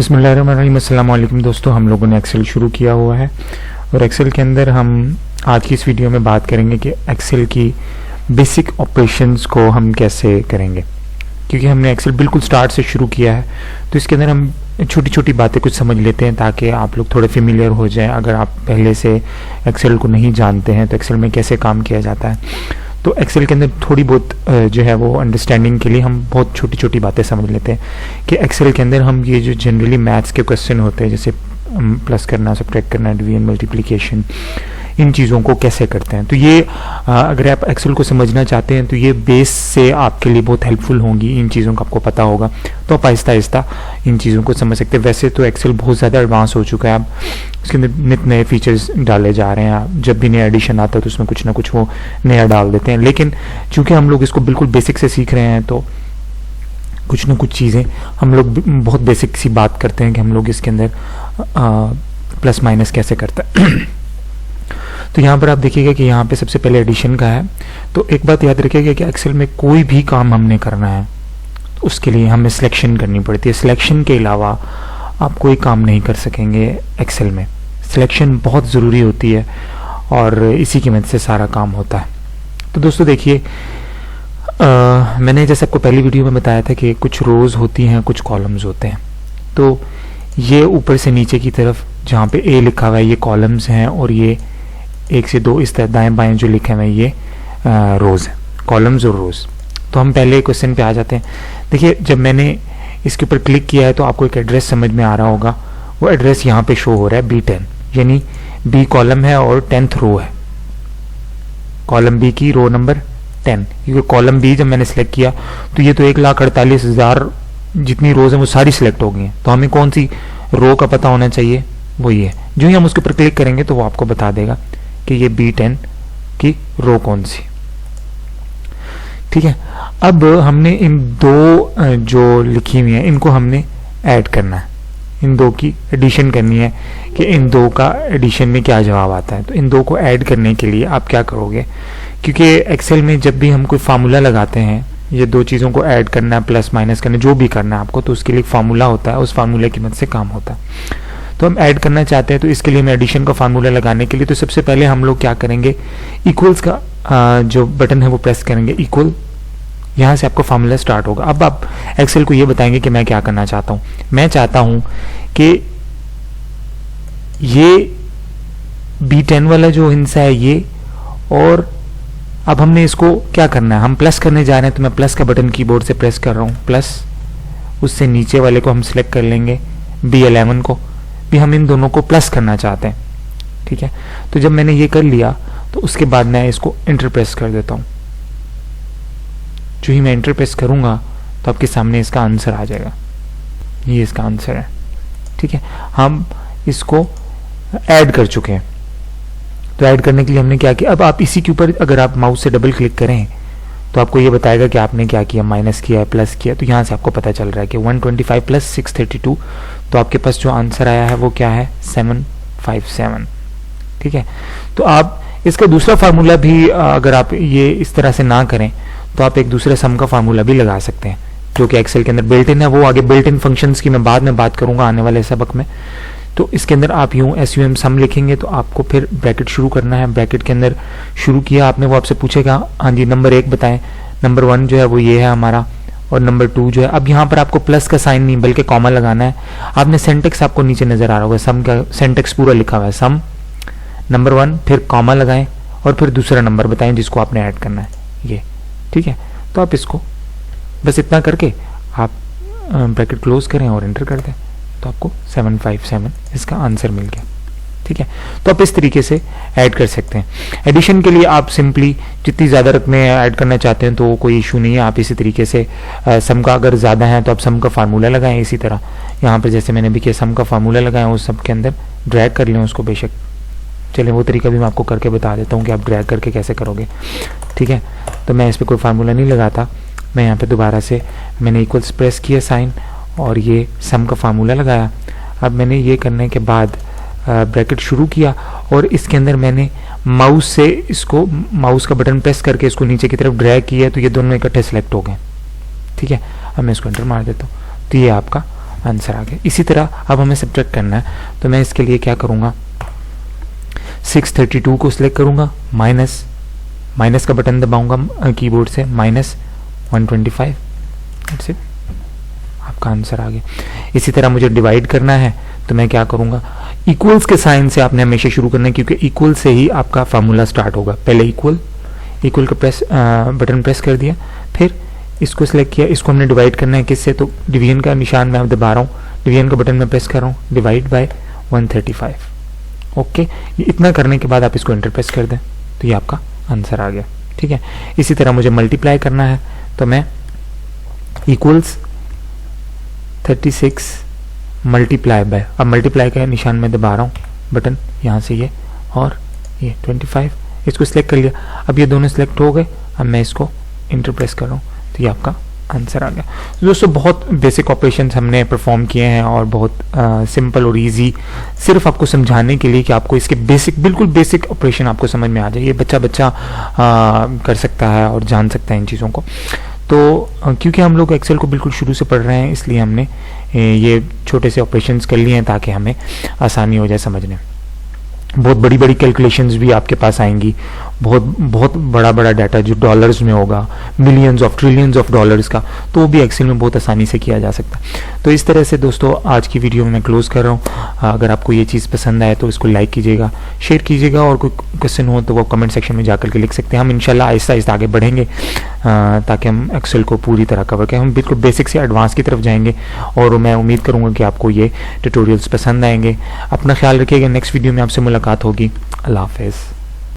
बिस्मिल्लाहिर्रहमानिर्रहीम। अस्सलाम वालेकुम दोस्तों, हम लोगों ने एक्सेल शुरू किया हुआ है और एक्सेल के अंदर हम आज की इस वीडियो में बात करेंगे कि एक्सेल की बेसिक ऑपरेशंस को हम कैसे करेंगे। क्योंकि हमने एक्सेल बिल्कुल स्टार्ट से शुरू किया है तो इसके अंदर हम छोटी छोटी बातें कुछ समझ लेते हैं ताकि आप लोग थोड़े फेमिलियर हो जाएं। अगर आप पहले से एक्सेल को नहीं जानते हैं तो एक्सेल में कैसे काम किया जाता है, तो एक्सेल के अंदर थोड़ी बहुत जो है वो अंडरस्टैंडिंग के लिए हम बहुत छोटी छोटी बातें समझ लेते हैं कि एक्सेल के अंदर हम ये जो जनरली मैथ्स के क्वेश्चन होते हैं जैसे प्लस करना, सब्ट्रैक्ट करना, डिवीजन, मल्टीप्लिकेशन, इन चीज़ों को कैसे करते हैं। तो ये अगर आप एक्सेल को समझना चाहते हैं तो ये बेस से आपके लिए बहुत हेल्पफुल होंगी। इन चीज़ों का आपको पता होगा तो आप आहिस्ता आहिस्ता इन चीज़ों को समझ सकते हैं। वैसे तो एक्सेल बहुत ज़्यादा एडवांस हो चुका है, अब उसके अंदर नित नए फीचर्स डाले जा रहे हैं। जब भी नया एडिशन आता है तो उसमें कुछ ना कुछ वो नया डाल देते हैं। लेकिन चूँकि हम लोग इसको बिल्कुल बेसिक से सीख रहे हैं तो कुछ ना कुछ चीज़ें हम लोग बहुत बेसिक सी बात करते हैं कि हम लोग इसके अंदर प्लस माइनस कैसे करते हैं। तो यहाँ पर आप देखिएगा कि यहाँ पे सबसे पहले एडिशन का है। तो एक बात याद रखिएगा कि एक्सेल में कोई भी काम हमने करना है तो उसके लिए हमें सिलेक्शन करनी पड़ती है। सिलेक्शन के अलावा आप कोई काम नहीं कर सकेंगे एक्सेल में। सिलेक्शन बहुत ज़रूरी होती है और इसी की मदद से सारा काम होता है। तो दोस्तों देखिए, मैंने जैसे आपको पहली वीडियो में बताया था कि कुछ रोज़ होती हैं, कुछ कॉलम्स होते हैं। तो ये ऊपर से नीचे की तरफ जहाँ पे ए लिखा हुआ है ये कॉलम्स हैं और ये 1 से 2 इस तरह दाएं बाएं जो लिखे हुए हैं ये रोज़ है, कॉलम्स और रोज़। तो हम पहले क्वेश्चन पे आ जाते हैं। देखिए, जब मैंने इसके ऊपर क्लिक किया है तो आपको एक एड्रेस समझ में आ रहा होगा। वो एड्रेस यहाँ पे शो हो रहा है B10, यानी B कॉलम है और 10th रो है। कॉलम B की रो नंबर 10, क्योंकि कॉलम B जब मैंने सेलेक्ट किया तो ये तो 1,48,000 जितनी रोज हैं वो सारी सिलेक्ट हो गई हैं। तो हमें कौन सी रो का पता होना चाहिए, वो ये है। जो ही हम उसके ऊपर क्लिक करेंगे तो वो आपको बता देगा कि ये B10 की रो कौन सी। ठीक है, अब हमने इन दो जो लिखी हुई है इनको हमने ऐड करना है, इन दो की एडिशन करनी है कि इन दो का एडिशन में क्या जवाब आता है। तो इन दो को ऐड करने के लिए आप क्या करोगे, क्योंकि एक्सेल में जब भी हम कोई फार्मूला लगाते हैं, ये दो चीज़ों को ऐड करना है, प्लस माइनस करना, जो भी करना है आपको, तो उसके लिए फार्मूला होता है, उस फार्मूले की मदद से काम होता है। तो हम ऐड करना चाहते हैं तो इसके लिए हम एडिशन का फार्मूला लगाने के लिए तो सबसे पहले हम लोग क्या करेंगे, इक्वल्स का जो बटन है वो प्रेस करेंगे, इक्वल, यहाँ से आपको फार्मूला स्टार्ट होगा। अब आप एक्सेल को ये बताएंगे कि मैं क्या करना चाहता हूँ। मैं चाहता हूँ कि ये B10 वाला जो हिस्सा है ये, और अब हमने इसको क्या करना है, हम प्लस करने जा रहे हैं तो मैं प्लस का बटन कीबोर्ड से प्रेस कर रहा हूँ, प्लस। उससे नीचे वाले को हम सिलेक्ट कर लेंगे B11 को भी, हम इन दोनों को प्लस करना चाहते हैं। ठीक है, तो जब मैंने ये कर लिया तो उसके बाद मैं इसको एंटर प्रेस कर देता हूँ। जो ही मैं एंटर प्रेस करूंगा तो आपके सामने इसका आंसर आ जाएगा। ये इसका आंसर है। ठीक है, हम इसको ऐड कर चुके हैं। तो ऐड करने के लिए हमने क्या किया, अब आप इसी के ऊपर अगर आप माउस से डबल क्लिक करें तो आपको ये बताएगा कि आपने क्या किया, माइनस किया है, प्लस किया। तो यहाँ से आपको पता चल रहा है कि 125 प्लस 632, तो आपके पास जो आंसर आया है वो क्या है, 757। ठीक है, तो आप इसका दूसरा फार्मूला भी अगर आप ये इस तरह से ना करें तो आप एक दूसरे सम का फार्मूला भी लगा सकते हैं जो कि एक्सेल के अंदर बिल्ट इन है। वो आगे बिल्ट इन फंक्शंस की मैं बाद में बात करूंगा आने वाले सबक में। तो इसके अंदर आप यूं SUM सम लिखेंगे तो आपको फिर ब्रैकेट शुरू करना है। ब्रैकेट के अंदर शुरू किया आपने, वो आपसे पूछेगा हाँ जी नंबर 1 बताएं, नंबर 1 जो है वो ये है हमारा, और नंबर 2 जो है, अब यहाँ पर आपको प्लस का साइन नहीं बल्कि कॉमा लगाना है। आपने सेंटेक्स आपको नीचे नजर आ रहा होगा, सम का सेंटेक्स पूरा लिखा हुआ है, सम नंबर 1, फिर कॉमा लगाएं और फिर दूसरा नंबर बताएं जिसको आपने ऐड करना है ये। ठीक है, तो आप इसको बस इतना करके आप ब्रैकेट क्लोज करें और एंटर कर दें तो आपको 757 इसका आंसर मिल गया। ठीक है, तो आप इस तरीके से ऐड कर सकते हैं। एडिशन के लिए आप सिंपली जितनी ज़्यादा रकमें ऐड करना चाहते हैं तो कोई इशू नहीं है, आप इसी तरीके से सम का अगर ज़्यादा है तो आप सम का फार्मूला लगाएं। इसी तरह यहाँ पर जैसे मैंने भी किया, सम का फार्मूला लगाएं, उस सब के अंदर ड्रैग कर लें उसको। बेशक चलें वो तरीका भी मैं आपको करके बता देता हूँ कि आप ड्रैग करके कैसे करोगे। ठीक है, तो मैं इस पर कोई फार्मूला नहीं लगाता, मैं यहाँ पे दोबारा से मैंने इक्वल्स प्रेस किया साइन और ये सम का फार्मूला लगाया। अब मैंने ये करने के बाद ब्रैकेट शुरू किया और इसके अंदर मैंने माउस से इसको, माउस का बटन प्रेस करके इसको नीचे की तरफ ड्रैग किया तो ये दोनों इकट्ठे सेलेक्ट हो गए। ठीक है, अब मैं इसको एंटर मार देता हूँ तो ये आपका आंसर आ गया। इसी तरह अब हमें सब्ट्रैक्ट करना है, तो मैं इसके लिए क्या करूँगा, 632 को सिलेक्ट करूँगा, माइनस का बटन दबाऊंगा कीबोर्ड से, -125, दैट्स इट, आपका आंसर आ गया। इसी तरह मुझे डिवाइड करना है, तो मैं क्या करूँगा, इक्वल्स के साइन से आपने हमेशा शुरू करना है, क्योंकि इक्वल से ही आपका फार्मूला स्टार्ट होगा। पहले इक्वल का बटन प्रेस कर दिया, फिर इसको सिलेक्ट किया, इसको हमने डिवाइड करना है किससे, तो डिवीजन का निशान मैं अब दबा रहा हूँ, डिवीजन का बटन मैं प्रेस कर रहा हूँ, डिवाइड बाय 135। ओके, ये इतना करने के बाद आप इसको एंटर प्रेस कर दें, तो ये आपका आंसर आ गया। ठीक है, इसी तरह मुझे मल्टीप्लाई करना है, तो मैं इक्वल्स 36 मल्टीप्लाई बाय, अब मल्टीप्लाई का निशान में दबा रहा हूँ बटन, यहाँ से ये और ये 25, इसको सिलेक्ट कर लिया। अब ये दोनों सिलेक्ट हो गए, अब मैं इसको इंटर प्रेस कर रहा हूँ, तो ये आपका आंसर आ गया। तो दोस्तों बहुत बेसिक ऑपरेशंस हमने परफॉर्म किए हैं और बहुत सिंपल और इजी, सिर्फ आपको समझाने के लिए कि आपको इसके बिल्कुल बेसिक ऑपरेशन आपको समझ में आ जाए। ये बच्चा कर सकता है और जान सकता है इन चीज़ों को। तो क्योंकि हम लोग एक्सेल को बिल्कुल शुरू से पढ़ रहे हैं, इसलिए हमने ये छोटे से ऑपरेशंस कर लिए हैं ताकि हमें आसानी हो जाए समझने। बहुत बड़ी बड़ी कैलकुलेशंस भी आपके पास आएंगी, बहुत बड़ा डाटा जो डॉलर्स में होगा, millions of trillions of dollars का, तो वो भी एक्सेल में बहुत आसानी से किया जा सकता है। तो इस तरह से दोस्तों आज की वीडियो में मैं क्लोज कर रहा हूँ। अगर आपको ये चीज़ पसंद आए तो इसको लाइक कीजिएगा, शेयर कीजिएगा, और कोई क्वेश्चन हो तो वो कमेंट सेक्शन में जाकर के लिख सकते हैं। हम इंशाल्लाह आहिस्ता आहिस्ता आगे बढ़ेंगे ताकि हम एक्सेल को पूरी तरह कवर करें। हम बिल्कुल बेसिक से एडवांस की तरफ जाएंगे और मैं उम्मीद करूँगा कि आपको ये ट्यूटोरियल्स पसंद आएंगे। अपना ख्याल रखिएगा, नेक्स्ट वीडियो में आपसे मुलाकात होगी। अल्लाह हाफ़िज़।